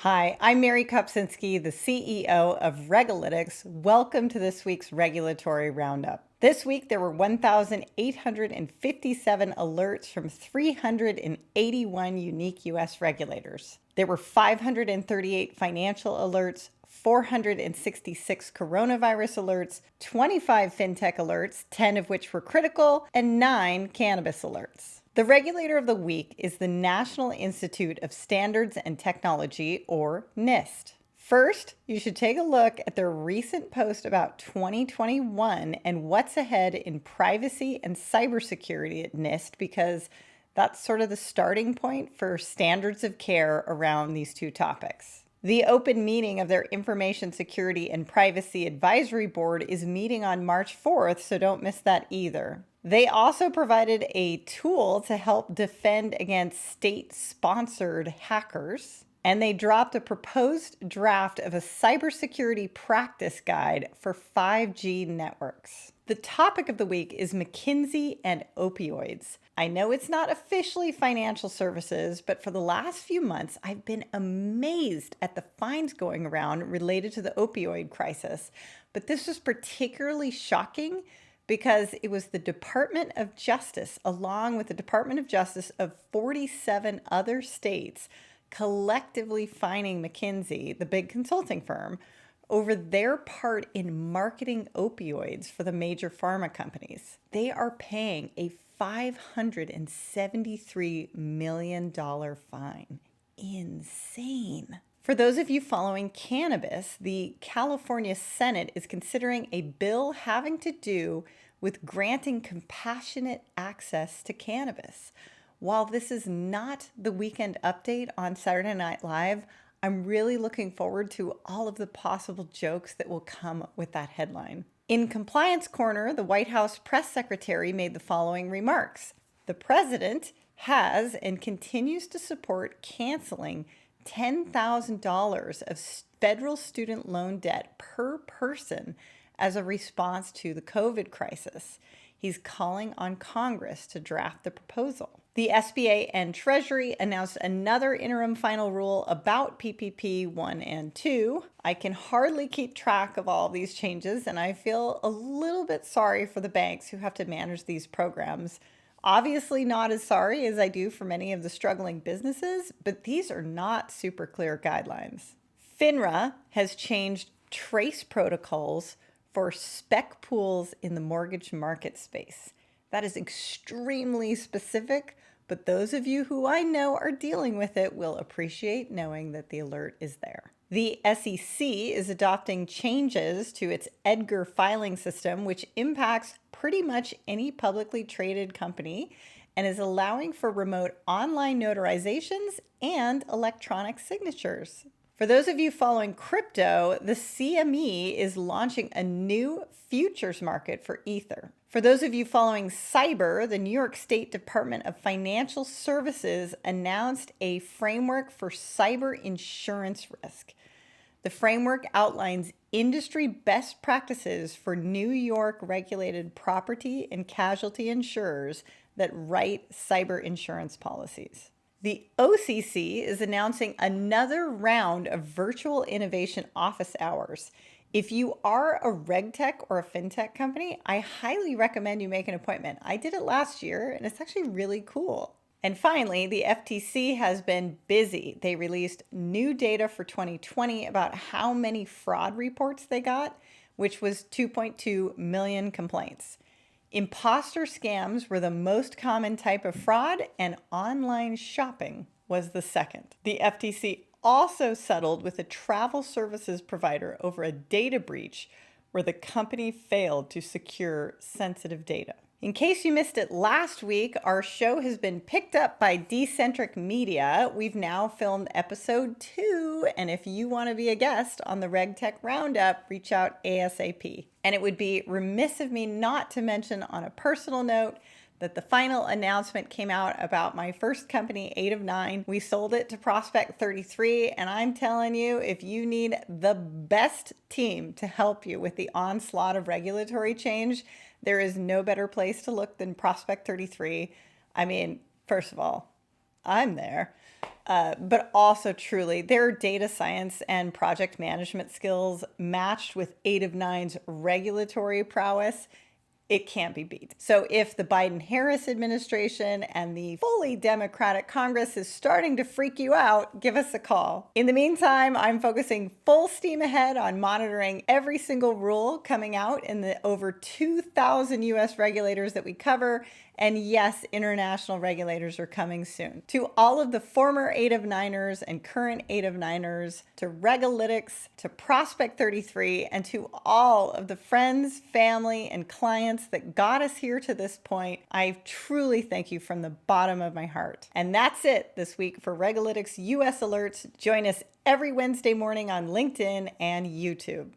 Hi, I'm Mary Kopczynski, the CEO of Regulator. Welcome to this week's regulatory roundup. This week, there were 1,857 alerts from 381 unique U.S. regulators. There were 538 financial alerts, 466 coronavirus alerts, 25 FinTech alerts, 10 of which were critical, and 9 cannabis alerts. The regulator of the week is the National Institute of Standards and Technology, or NIST. First, you should take a look at their recent post about 2021 and what's ahead in privacy and cybersecurity at NIST, because that's sort of the starting point for standards of care around these two topics. The open meeting of their Information Security and Privacy Advisory Board is meeting on March 4th, so don't miss that either. They also provided a tool to help defend against state-sponsored hackers, and they dropped a proposed draft of a cybersecurity practice guide for 5G networks. The topic of the week is McKinsey and opioids. I know it's not officially financial services, but for the last few months, I've been amazed at the fines going around related to the opioid crisis. But this was particularly shocking because it was the Department of Justice, along with the Department of Justice of 47 other states, collectively fining McKinsey, the big consulting firm, over their part in marketing opioids for the major pharma companies. They are paying a $573 million fine. Insane. For those of you following cannabis, the California Senate is considering a bill having to do with granting compassionate access to cannabis. While this is not the weekend update on Saturday Night Live, I'm really looking forward to all of the possible jokes that will come with that headline. In Compliance Corner, the White House press secretary made the following remarks. The president has and continues to support canceling $10,000 of federal student loan debt per person as a response to the COVID crisis. He's calling on Congress to draft the proposal. The SBA and Treasury announced another interim final rule about PPP 1 and 2. I can hardly keep track of all these changes, and I feel a little bit sorry for the banks who have to manage these programs. Obviously not as sorry as I do for many of the struggling businesses, but these are not super clear guidelines. FINRA has changed trace protocols for spec pools in the mortgage market space. That is extremely specific, but those of you who I know are dealing with it will appreciate knowing that the alert is there. The SEC is adopting changes to its EDGAR filing system, which impacts pretty much any publicly traded company and is allowing for remote online notarizations and electronic signatures. For those of you following crypto, the CME is launching a new futures market for Ether. For those of you following cyber, the New York State Department of Financial Services announced a framework for cyber insurance risk. The framework outlines industry best practices for New York regulated property and casualty insurers that write cyber insurance policies. The OCC is announcing another round of virtual innovation office hours. If you are a RegTech or a FinTech company, I highly recommend you make an appointment. I did it last year, and it's actually really cool. And finally, the FTC has been busy. They released new data for 2020 about how many fraud reports they got, which was 2.2 million complaints. Imposter scams were the most common type of fraud, and online shopping was the second. The FTC also settled with a travel services provider over a data breach where the company failed to secure sensitive data. In case you missed it last week, our show has been picked up by Decentric Media. We've now filmed episode 2, and if you want to be a guest on the RegTech Roundup, reach out ASAP. And it would be remiss of me not to mention on a personal note that the final announcement came out about my first company, 8 of 9. We sold it to Prospect 33, and I'm telling you, if you need the best team to help you with the onslaught of regulatory change, there is no better place to look than Prospect 33. I mean, first of all, I'm there. but also truly their data science and project management skills matched with 8 of 9's regulatory prowess, it can't be beat. So if the Biden-Harris administration and the fully Democratic Congress is starting to freak you out, give us a call. In the meantime, I'm focusing full steam ahead on monitoring every single rule coming out in the over 2,000 US regulators that we cover. And yes, international regulators are coming soon. To all of the former 8 of 9ers and current 8 of 9ers, to Regalytics, to Prospect 33, and to all of the friends, family, and clients that got us here to this point, I truly thank you from the bottom of my heart. And that's it this week for Regalytics US Alerts. Join us every Wednesday morning on LinkedIn and YouTube.